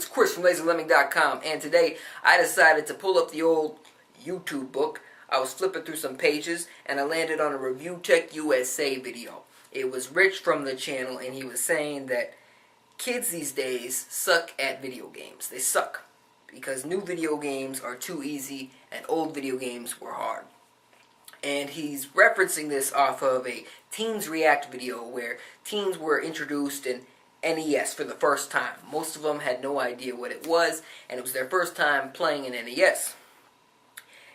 It's Chris from LaserLemming.com, and today I decided to pull up the old YouTube book. I was flipping through some pages, and I landed on a Review Tech USA video. It was Rich from the channel, and he was saying that kids these days suck at video games. They suck because new video games are too easy, and old video games were hard. And he's referencing this off of a Teens React video where teens were introduced in NES for the first time. Most of them had no idea what it was, and it was their first time playing an NES.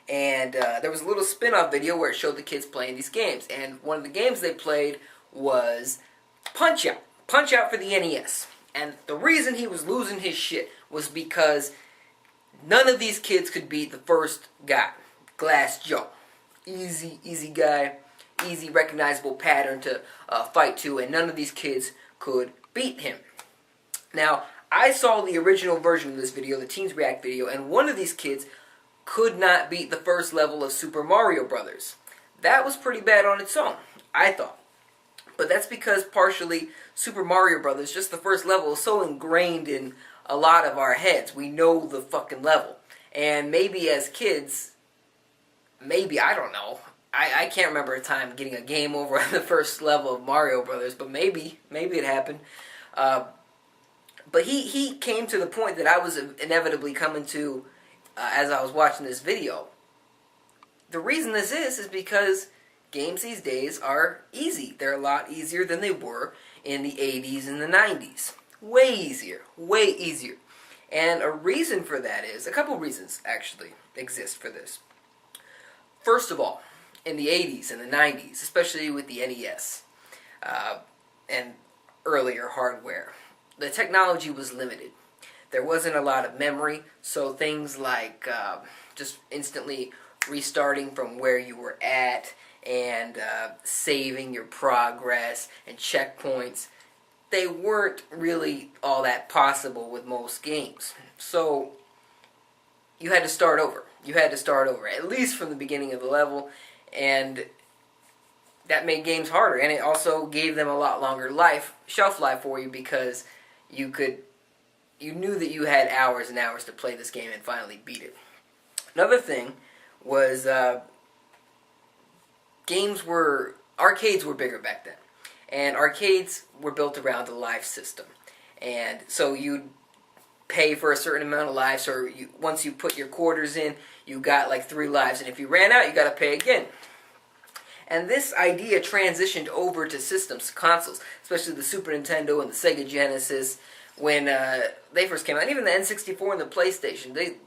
And there was a little spin-off video where it showed the kids playing these games. And one of the games they played was Punch-Out! Punch-Out for the NES. And the reason he was losing his shit was because none of these kids could beat the first guy, Glass Joe. Easy guy, easy recognizable pattern to fight to, and none of these kids could beat him. Now, I saw the original version of this video, the Teens React video, and one of these kids could not beat the first level of Super Mario Brothers. That was pretty bad on its own, I thought. But that's because partially Super Mario Brothers, just the first level, is so ingrained in a lot of our heads. We know the fucking level. And maybe as kids, maybe, I don't know, I can't remember a time getting a game over on the first level of Mario Brothers, but maybe it happened. But he came to the point that I was inevitably coming to as I was watching this video. The reason this is because games these days are easy. They're a lot easier than they were in the 80s and the 90s. Way easier. Way easier. And a reason for that is, a couple reasons actually exist for this. First of all, in the 80s and the 90s, especially with the NES and earlier hardware, the technology was limited. There wasn't a lot of memory, so things like just instantly restarting from where you were at and saving your progress and checkpoints, they weren't really all that possible with most games. So you had to start over. You had to start over, at least from the beginning of the level, and that made games harder, and it also gave them a lot longer shelf life for you, because you knew that you had hours and hours to play this game and finally beat it. Another thing was arcades were bigger back then, and arcades were built around the life system, and so you'd pay for a certain amount of lives, or once you put your quarters in, you got like 3 lives, and if you ran out, you got to pay again. And this idea transitioned over to systems, consoles, especially the Super Nintendo and the Sega Genesis, when they first came out. And even the N64 and the PlayStation, they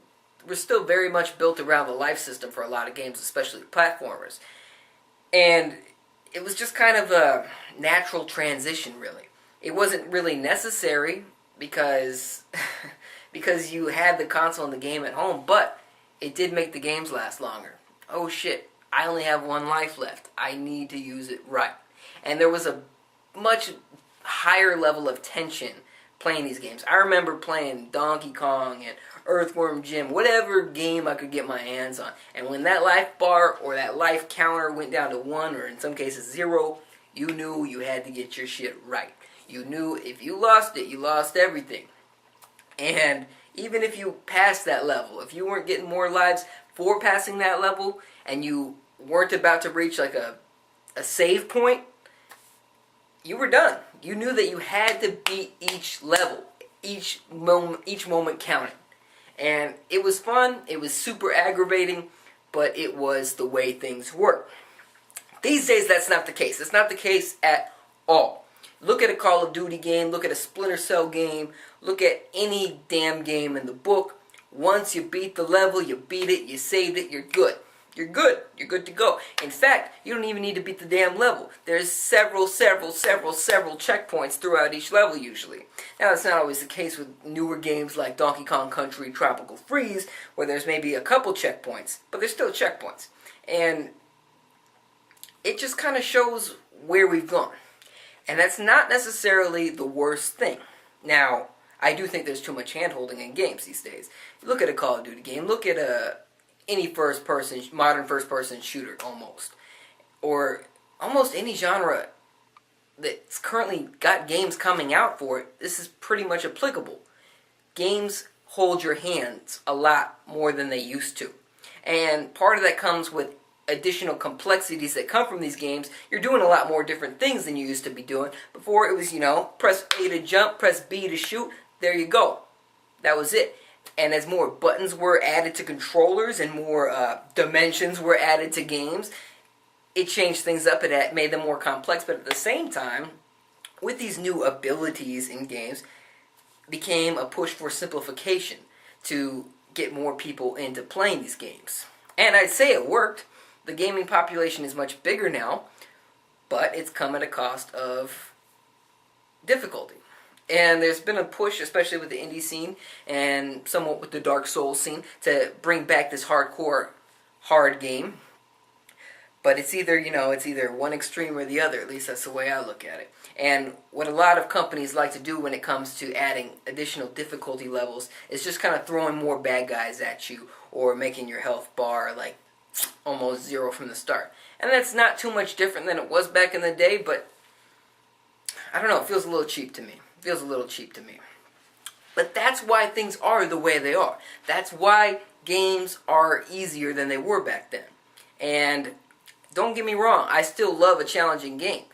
were still very much built around the life system for a lot of games, especially platformers. And it was just kind of a natural transition, really. It wasn't really necessary, because you had the console and the game at home, but it did make the games last longer. Oh shit, I only have 1 life left. I need to use it right. And there was a much higher level of tension playing these games. I remember playing Donkey Kong and Earthworm Jim, whatever game I could get my hands on. And when that life bar or that life counter went down to 1, or in some cases 0, you knew you had to get your shit right. You knew if you lost it, you lost everything. And even if you passed that level, if you weren't getting more lives for passing that level, and you weren't about to reach like a save point, you were done. You knew that you had to beat each level. Each moment counted. And it was fun, it was super aggravating, but it was the way things were. These days, that's not the case. It's not the case at all. Look at a Call of Duty game, look at a Splinter Cell game, look at any damn game in the book. Once you beat the level, you beat it, you saved it, you're good. You're good. You're good to go. In fact, you don't even need to beat the damn level. There's several checkpoints throughout each level usually. Now, that's not always the case with newer games like Donkey Kong Country Tropical Freeze, where there's maybe a couple checkpoints, but there's still checkpoints. And it just kind of shows where we've gone. And that's not necessarily the worst thing. Now, I do think there's too much hand-holding in games these days. Look at a Call of Duty game. Look at any modern first-person shooter, almost. Or almost any genre that's currently got games coming out for it. This is pretty much applicable. games hold your hands a lot more than they used to. And part of that comes with additional complexities that come from these games. You're doing a lot more different things than you used to be doing. Before it was, press A to jump, press B to shoot, there you go. That was it. And as more buttons were added to controllers and more dimensions were added to games, it changed things up and it made them more complex. But at the same time, with these new abilities in games, became a push for simplification to get more people into playing these games. And I'd say it worked. The gaming population is much bigger now, but it's come at a cost of difficulty. And there's been a push, especially with the indie scene and somewhat with the Dark Souls scene, to bring back this hardcore hard game. But it's either, it's either one extreme or the other. At least that's the way I look at it. And what a lot of companies like to do when it comes to adding additional difficulty levels is just kind of throwing more bad guys at you or making your health bar like almost zero from the start. And that's not too much different than it was back in the day, but I don't know, it feels a little cheap to me. It feels a little cheap to me. But that's why things are the way they are. That's why games are easier than they were back then. And don't get me wrong, I still love a challenging game.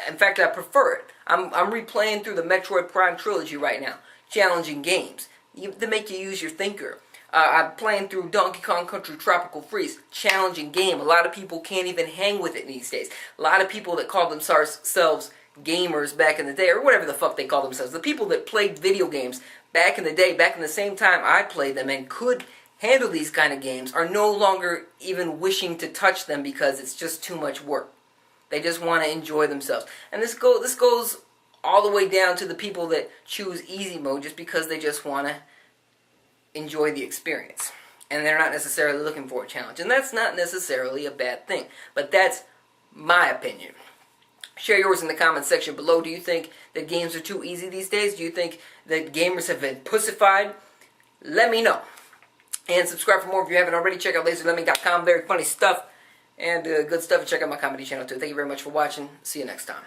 In fact, I prefer it. I'm replaying through the Metroid Prime trilogy right now. Challenging games. They make you use your thinker. I'm playing through Donkey Kong Country Tropical Freeze. Challenging game. A lot of people can't even hang with it these days. A lot of people that call themselves gamers back in the day, or whatever the fuck they call themselves, the people that played video games back in the day, back in the same time I played them and could handle these kind of games, are no longer even wishing to touch them because it's just too much work. They just want to enjoy themselves. And this goes all the way down to the people that choose easy mode just because they just want to enjoy the experience. And they're not necessarily looking for a challenge. And that's not necessarily a bad thing. But that's my opinion. Share yours in the comments section below. Do you think that games are too easy these days? Do you think that gamers have been pussified? Let me know. And subscribe for more if you haven't already. Check out LaserLemming.com. Very funny stuff and good stuff. And check out my comedy channel too. Thank you very much for watching. See you next time.